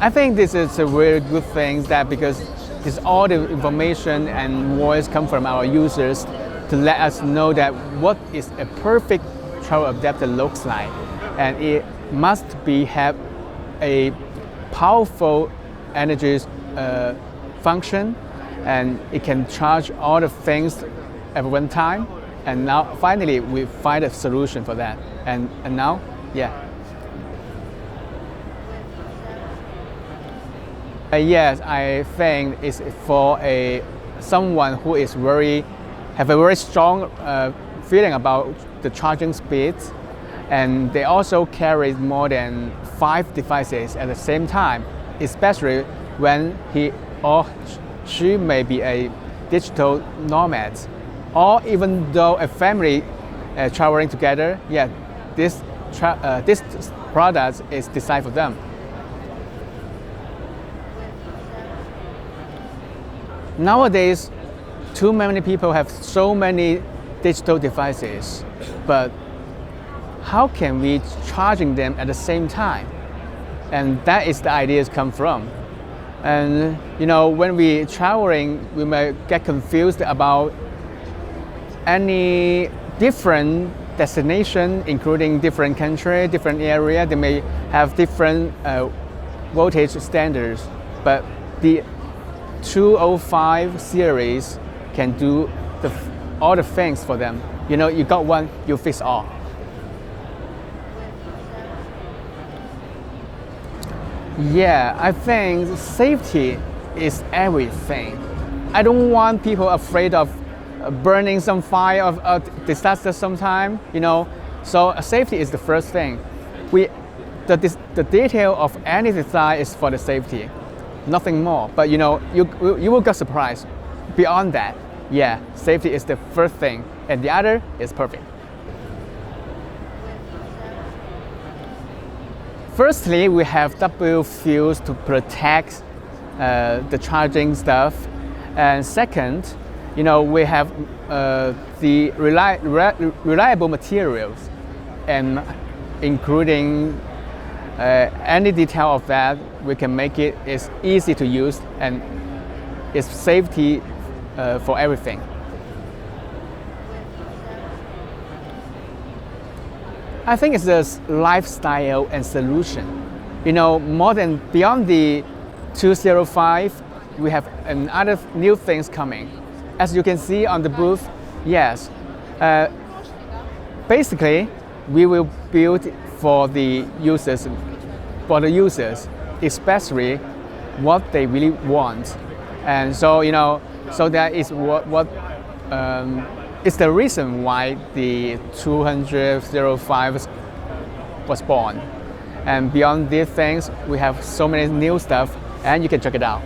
I think this is a very good thing that because this all the information and voice come from our users to let us know that what is a perfect travel adapter looks like, and it must be have a powerful energy function, and it can charge all the things at one time. And now finally we find a solution for that. And now, yeah. Yes, I think it's for someone who is have a very strong feeling about the charging speeds, and they also carry more than 5 devices at the same time, especially when he or she may be a digital nomad, or even though a family traveling together. Yeah, this product is designed for them. Nowadays, too many people have so many digital devices, but how can we charging them at the same time? And that is the ideas come from. And when we traveling, we may get confused about any different destination, including different country, different area. They may have different voltage standards, but the 205 series can do all the things for them. You got one, you fix all. Yeah, I think safety is everything. I don't want people afraid of burning some fire of a disaster sometime, So safety is the first thing. The detail of any design is for the safety, nothing more. But you will get surprised. Beyond that, yeah, safety is the first thing, and the other is perfect. Firstly, we have double fuse to protect the charging stuff, and second, we have the reliable materials, and including any detail of that, we can make it is easy to use, and it's safety for everything. I think it's a lifestyle and solution. Beyond the 205, we have other new things coming. As you can see on the booth, yes. Basically, we will build for the users, especially what they really want. And so, so that is what it's the reason why the 205 was born. And beyond these things, we have so many new stuff, and you can check it out.